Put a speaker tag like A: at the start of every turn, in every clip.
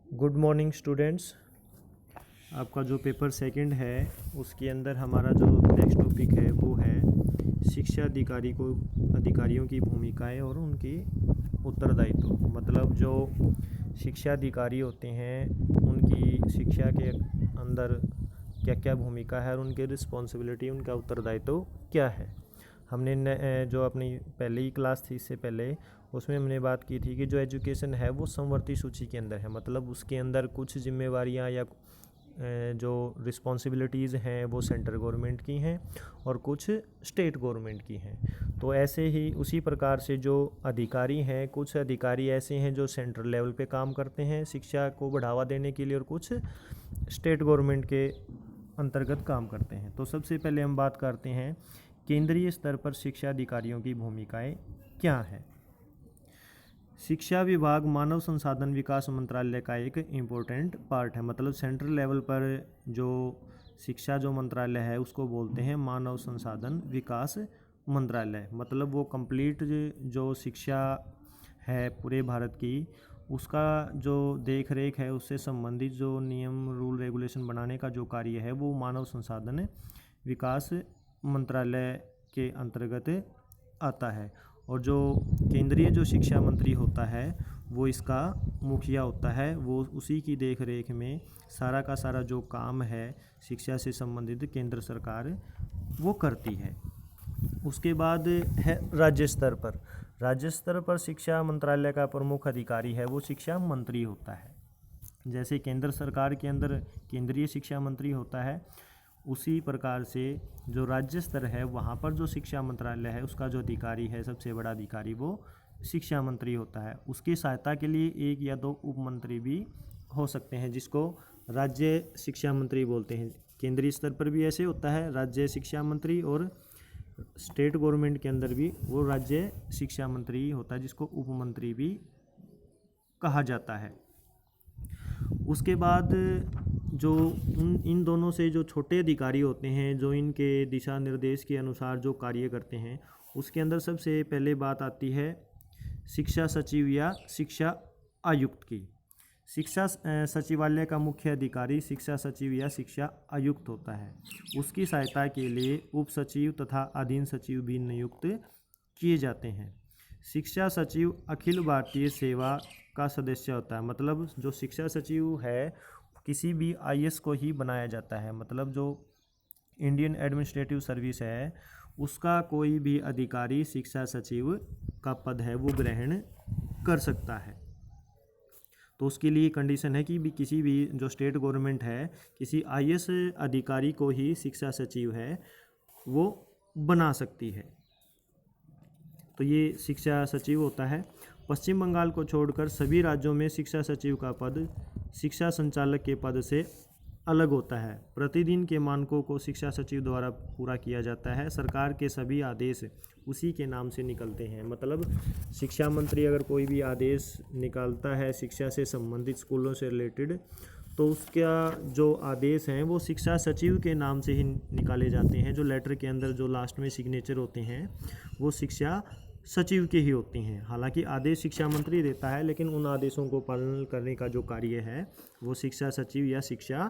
A: Good morning students. आपका जो paper second है उसके अंदर हमारा जो नेक्स्ट टॉपिक है वो है शिक्षा अधिकारियों की भूमिकाएं और उनकी उत्तरदायित्व। मतलब जो शिक्षा अधिकारी होते हैं उनकी शिक्षा के अंदर क्या क्या भूमिका है और उनकी रिस्पॉन्सिबिलिटी, उनका उत्तरदायित्व क्या है। हमने जो अपनी पहले ही क्लास थी इससे पहले उसमें हमने बात की थी कि जो एजुकेशन है वो समवर्ती सूची के अंदर है। मतलब उसके अंदर कुछ जिम्मेवारियां या जो रिस्पॉन्सिबिलिटीज़ हैं वो सेंट्रल गवर्नमेंट की हैं और कुछ स्टेट गवर्नमेंट की हैं। तो ऐसे ही उसी प्रकार से जो अधिकारी हैं, कुछ अधिकारी ऐसे हैं जो सेंट्रल लेवल पे काम करते हैं शिक्षा को बढ़ावा देने के लिए और कुछ स्टेट गवर्नमेंट के अंतर्गत काम करते हैं। तो सबसे पहले हम बात करते हैं केंद्रीय स्तर पर शिक्षा अधिकारियों की भूमिकाएं क्या हैं। शिक्षा विभाग मानव संसाधन विकास मंत्रालय का एक इम्पोर्टेंट पार्ट है। मतलब सेंट्रल लेवल पर जो शिक्षा जो मंत्रालय है उसको बोलते हैं मानव संसाधन विकास मंत्रालय। मतलब वो कंप्लीट जो शिक्षा है पूरे भारत की उसका जो देख रेख है उससे संबंधित जो नियम रूल रेगुलेशन बनाने का जो कार्य है वो मानव संसाधन विकास मंत्रालय के अंतर्गत आता है। और जो केंद्रीय जो शिक्षा मंत्री होता है वो इसका मुखिया होता है। वो उसी की देख रेख में सारा का सारा जो काम है शिक्षा से संबंधित केंद्र सरकार वो करती है। उसके बाद है राज्य स्तर पर। राज्य स्तर पर शिक्षा मंत्रालय का प्रमुख अधिकारी है वो शिक्षा मंत्री होता है। जैसे केंद्र सरकार के अंदर केंद्रीय शिक्षा मंत्री होता है उसी प्रकार से जो राज्य स्तर है वहाँ पर जो शिक्षा मंत्रालय है उसका जो अधिकारी है, सबसे बड़ा अधिकारी वो शिक्षा मंत्री होता है। उसकी सहायता के लिए एक या दो उप मंत्री भी हो सकते हैं जिसको राज्य शिक्षा मंत्री बोलते हैं। केंद्रीय स्तर पर भी ऐसे होता है राज्य शिक्षा मंत्री, और स्टेट गवर्नमेंट के अंदर भी वो राज्य शिक्षा मंत्री होता है जिसको उप मंत्री भी कहा जाता है। उसके बाद जो इन दोनों से जो छोटे अधिकारी होते हैं जो इनके दिशा निर्देश के अनुसार जो कार्य करते हैं उसके अंदर सबसे पहले बात आती है शिक्षा सचिव या शिक्षा आयुक्त की। शिक्षा सचिवालय का मुख्य अधिकारी शिक्षा सचिव या शिक्षा आयुक्त होता है। उसकी सहायता के लिए उप सचिव तथा अधीन सचिव भी नियुक्त किए जाते हैं। शिक्षा सचिव अखिल भारतीय सेवा का सदस्य होता है। मतलब जो शिक्षा सचिव है किसी भी आईएएस को ही बनाया जाता है। मतलब जो इंडियन एडमिनिस्ट्रेटिव सर्विस है उसका कोई भी अधिकारी शिक्षा सचिव का पद है वो ग्रहण कर सकता है। तो उसके लिए कंडीशन है कि भी किसी भी जो स्टेट गवर्नमेंट है किसी आईएएस अधिकारी को ही शिक्षा सचिव है वो बना सकती है। तो ये शिक्षा सचिव होता है। पश्चिम बंगाल को छोड़कर सभी राज्यों में शिक्षा सचिव का पद शिक्षा संचालक के पद से अलग होता है। प्रतिदिन के मानकों को शिक्षा सचिव द्वारा पूरा किया जाता है। सरकार के सभी आदेश उसी के नाम से निकलते हैं। मतलब शिक्षा मंत्री अगर कोई भी आदेश निकालता है शिक्षा से संबंधित स्कूलों से रिलेटेड तो उसका जो आदेश हैं वो शिक्षा सचिव के नाम से ही निकाले जाते हैं। जो लेटर के अंदर जो लास्ट में सिग्नेचर होते हैं वो शिक्षा सचिव के ही होते हैं। हालांकि आदेश शिक्षा मंत्री देता है लेकिन उन आदेशों को पालन करने का जो कार्य है वो शिक्षा सचिव या शिक्षा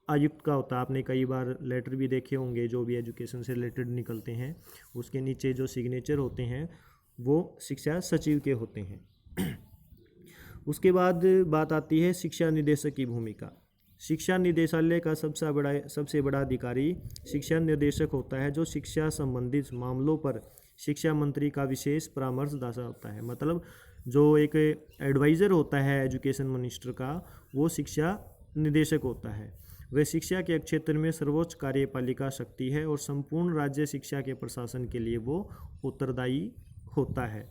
A: आयुक्त का होता है। आपने कई बार लेटर भी देखे होंगे जो भी एजुकेशन से रिलेटेड निकलते हैं उसके नीचे जो सिग्नेचर होते हैं वो शिक्षा सचिव के होते हैं। उसके बाद बात आती है शिक्षा निदेशक की भूमिका। शिक्षा निदेशालय का सबसे बड़ा अधिकारी शिक्षा निर्देशक होता है जो शिक्षा संबंधित मामलों पर शिक्षा मंत्री का विशेष परामर्शदाता होता है। मतलब जो एक एडवाइज़र होता है एजुकेशन मिनिस्टर का वो शिक्षा निदेशक होता है। वह शिक्षा के क्षेत्र में सर्वोच्च कार्यपालिका शक्ति है और संपूर्ण राज्य शिक्षा के प्रशासन के लिए वो उत्तरदायी होता है।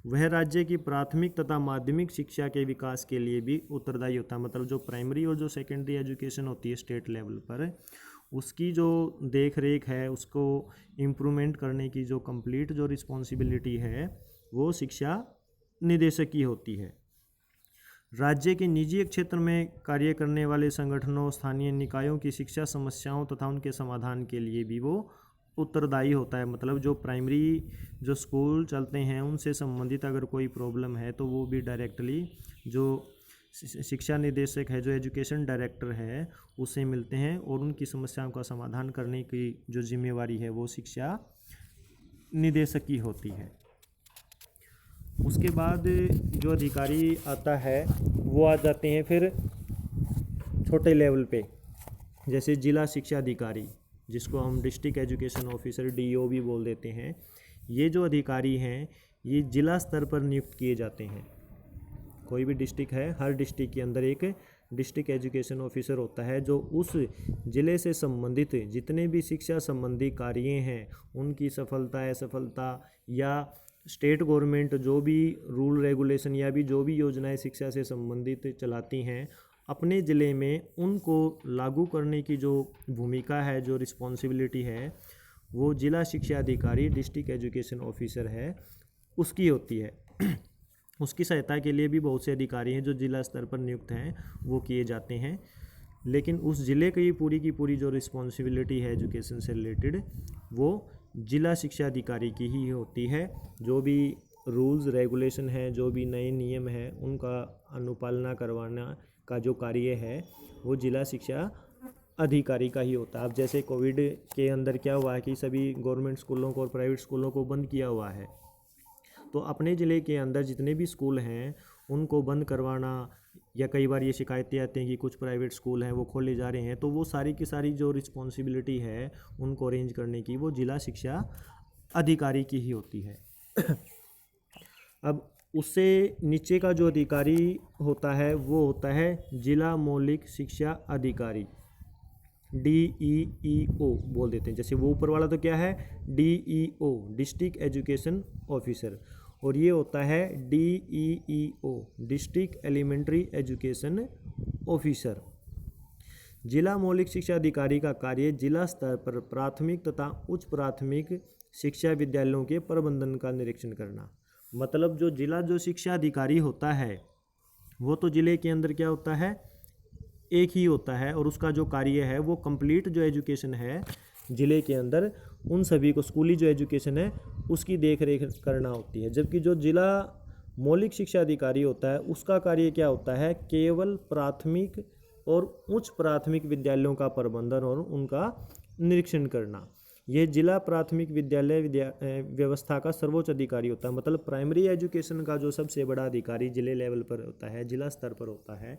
A: वह राज्य की प्राथमिक तथा माध्यमिक शिक्षा के विकास के लिए भी उत्तरदायी होता है। मतलब जो प्राइमरी और जो सेकेंडरी एजुकेशन होती है स्टेट लेवल पर उसकी जो देख रेख है उसको इम्प्रूवमेंट करने की जो कंप्लीट जो रिस्पॉन्सिबिलिटी है वो शिक्षा निदेशक की होती है। राज्य के निजी क्षेत्र में कार्य करने वाले संगठनों स्थानीय निकायों की शिक्षा समस्याओं तथा उनके समाधान के लिए भी वो उत्तरदायी होता है। मतलब जो प्राइमरी जो स्कूल चलते हैं उनसे संबंधित अगर कोई प्रॉब्लम है तो वो भी डायरेक्टली जो शिक्षा निदेशक है, जो एजुकेशन डायरेक्टर है, उससे मिलते हैं और उनकी समस्याओं का समाधान करने की जो जिम्मेवारी है वो शिक्षा निदेशक की होती है। उसके बाद जो अधिकारी आता है वो आ जाते हैं फिर छोटे लेवल पे, जैसे जिला शिक्षा अधिकारी, जिसको हम डिस्ट्रिक्ट एजुकेशन ऑफिसर DO भी बोल देते हैं। ये जो अधिकारी हैं ये जिला स्तर पर नियुक्त किए जाते हैं। कोई भी डिस्ट्रिक्ट है, हर डिस्ट्रिक्ट के अंदर एक डिस्ट्रिक्ट एजुकेशन ऑफिसर होता है, जो उस ज़िले से संबंधित जितने भी शिक्षा संबंधी कार्य हैं उनकी सफलता असफलता या स्टेट गवर्नमेंट जो भी रूल रेगुलेशन या भी जो भी योजनाएं शिक्षा से संबंधित चलाती हैं अपने ज़िले में, उनको लागू करने की जो भूमिका है, जो रिस्पॉन्सिबिलिटी है, वो जिला शिक्षा अधिकारी डिस्ट्रिक्ट एजुकेशन ऑफिसर है उसकी होती है। उसकी सहायता के लिए भी बहुत से अधिकारी हैं जो जिला स्तर पर नियुक्त हैं, वो किए जाते हैं। लेकिन उस ज़िले की पूरी जो रिस्पॉन्सिबिलिटी है एजुकेशन से रिलेटेड, वो जिला शिक्षा अधिकारी की ही होती है। जो भी रूल्स रेगुलेशन है, जो भी नए नियम है, उनका अनुपालना करवाना का जो कार्य है वो जिला शिक्षा अधिकारी का ही होता है। अब जैसे कोविड के अंदर क्या हुआ है कि सभी गवर्नमेंट स्कूलों को और प्राइवेट स्कूलों को बंद किया हुआ है, तो अपने ज़िले के अंदर जितने भी स्कूल हैं उनको बंद करवाना, या कई बार ये शिकायतें आती हैं कि कुछ प्राइवेट स्कूल हैं वो खोले जा रहे हैं, तो वो सारी की सारी जो रिस्पॉन्सिबिलिटी है उनको अरेंज करने की वो जिला शिक्षा अधिकारी की ही होती है। अब उससे नीचे का जो अधिकारी होता है वो होता है जिला मौलिक शिक्षा अधिकारी, DEEO बोल देते हैं। जैसे वो ऊपर वाला तो क्या है DEO डिस्ट्रिक्ट एजुकेशन ऑफिसर, और ये होता है DEEO district elementary education officer. जिला मौलिक शिक्षा अधिकारी का कार्य जिला स्तर पर प्राथमिक तथा उच्च प्राथमिक शिक्षा विद्यालयों के प्रबंधन का निरीक्षण करना। मतलब जो शिक्षा अधिकारी होता है वो तो जिले के अंदर क्या होता है, एक ही होता है, और उसका जो कार्य है वो कंप्लीट जो एजुकेशन है ज़िले के अंदर उन सभी को, स्कूली जो एजुकेशन है उसकी देख रेख करना होती है। जबकि जो जिला मौलिक शिक्षा अधिकारी होता है उसका कार्य क्या होता है, केवल प्राथमिक और उच्च प्राथमिक विद्यालयों का प्रबंधन और उनका निरीक्षण करना। ये जिला प्राथमिक विद्यालय व्यवस्था का सर्वोच्च अधिकारी होता है। मतलब प्राइमरी एजुकेशन का जो सबसे बड़ा अधिकारी जिले लेवल पर होता है, जिला स्तर पर होता है,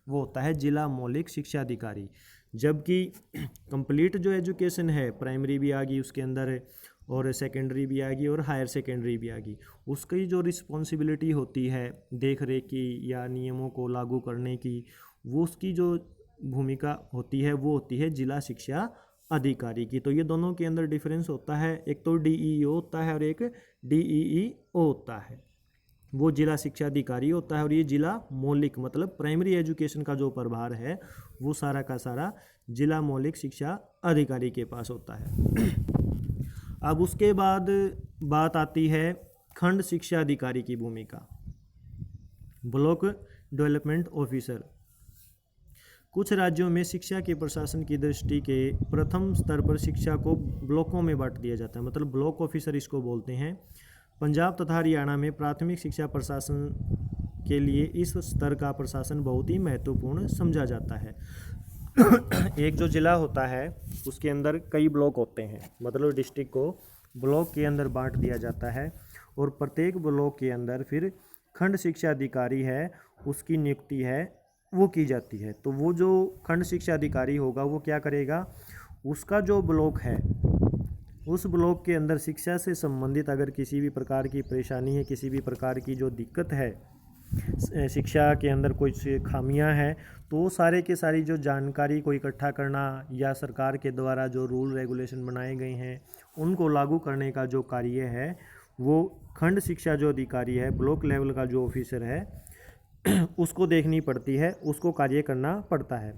A: वो होता है जिला मौलिक शिक्षा अधिकारी। जबकि कंप्लीट जो एजुकेशन है, प्राइमरी भी आ गई उसके अंदर, और सेकेंडरी भी आ गई और हायर सेकेंडरी भी आ गई, उसकी जो रिस्पॉन्सिबिलिटी होती है देख रेख की या नियमों को लागू करने की, वो उसकी जो भूमिका होती है वो होती है जिला शिक्षा अधिकारी की। तो ये दोनों के अंदर डिफरेंस होता है, एक तो DEO होता है और एक DEEO होता है। वो जिला शिक्षा अधिकारी होता है और ये जिला मौलिक मतलब प्राइमरी एजुकेशन का जो प्रभार है वो सारा का सारा जिला मौलिक शिक्षा अधिकारी के पास होता है। अब उसके बाद बात आती है खंड शिक्षा अधिकारी की भूमिका, ब्लॉक डेवलपमेंट ऑफिसर। कुछ राज्यों में शिक्षा के प्रशासन की दृष्टि के प्रथम स्तर पर शिक्षा को ब्लॉकों में बांट दिया जाता है, मतलब ब्लॉक ऑफिसर इसको बोलते हैं। पंजाब तथा हरियाणा में प्राथमिक शिक्षा प्रशासन के लिए इस स्तर का प्रशासन बहुत ही महत्वपूर्ण समझा जाता है। एक जो जिला होता है उसके अंदर कई ब्लॉक होते हैं, मतलब डिस्ट्रिक्ट को ब्लॉक के अंदर बांट दिया जाता है, और प्रत्येक ब्लॉक के अंदर फिर खंड शिक्षा अधिकारी है उसकी नियुक्ति है वो की जाती है। तो वो जो खंड शिक्षा अधिकारी होगा वो क्या करेगा, उसका जो ब्लॉक है उस ब्लॉक के अंदर शिक्षा से संबंधित अगर किसी भी प्रकार की परेशानी है, किसी भी प्रकार की जो दिक्कत है, शिक्षा के अंदर कोई खामियां हैं, तो सारे के सारी जो जानकारी को इकट्ठा करना या सरकार के द्वारा जो रूल रेगुलेशन बनाए गए हैं उनको लागू करने का जो कार्य है वो खंड शिक्षा जो अधिकारी है, ब्लॉक लेवल का जो ऑफिसर है उसको देखनी पड़ती है, उसको कार्य करना पड़ता है।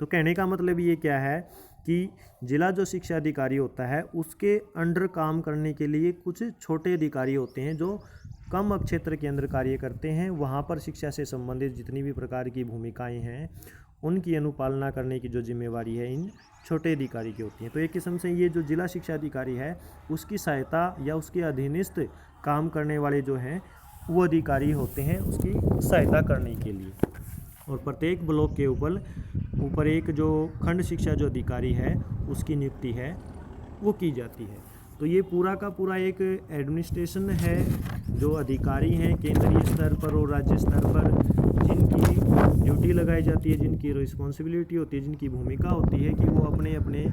A: तो कहने का मतलब ये क्या है कि जिला जो शिक्षा अधिकारी होता है उसके अंडर काम करने के लिए कुछ छोटे अधिकारी होते हैं जो कम क्षेत्र के अंदर कार्य करते हैं। वहाँ पर शिक्षा से संबंधित जितनी भी प्रकार की भूमिकाएं हैं उनकी अनुपालना करने की जो जिम्मेवारी है इन छोटे अधिकारी की होती है। तो एक किस्म से ये जो जिला शिक्षा अधिकारी है उसकी सहायता या उसके अधीनस्थ काम करने वाले जो हैं वो अधिकारी होते हैं उसकी सहायता करने के लिए। और प्रत्येक ब्लॉक के ऊपर एक जो खंड शिक्षा जो अधिकारी है उसकी नियुक्ति है वो की जाती है। तो ये पूरा का पूरा एक एडमिनिस्ट्रेशन है, जो अधिकारी हैं केंद्रीय स्तर पर और राज्य स्तर पर, जिनकी ड्यूटी लगाई जाती है, जिनकी रिस्पॉन्सिबिलिटी होती है, जिनकी भूमिका होती है कि वो अपने अपने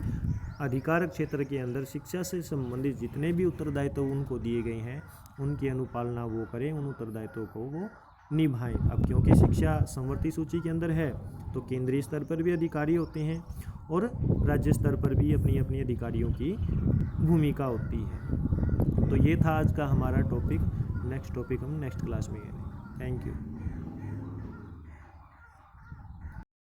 A: अधिकार क्षेत्र के अंदर शिक्षा से संबंधित जितने भी उत्तरदायित्व उनको दिए गए हैं उनकी अनुपालना वो करें, उन उत्तरदायित्वों को वो निभाएं। अब क्योंकि शिक्षा समवर्ती सूची के अंदर है तो केंद्रीय स्तर पर भी अधिकारी होते हैं और राज्य स्तर पर भी अपनी अपनी अधिकारियों की भूमिका होती है। तो ये था आज का हमारा टॉपिक। नेक्स्ट टॉपिक हम नेक्स्ट क्लास में करेंगे। Thank you.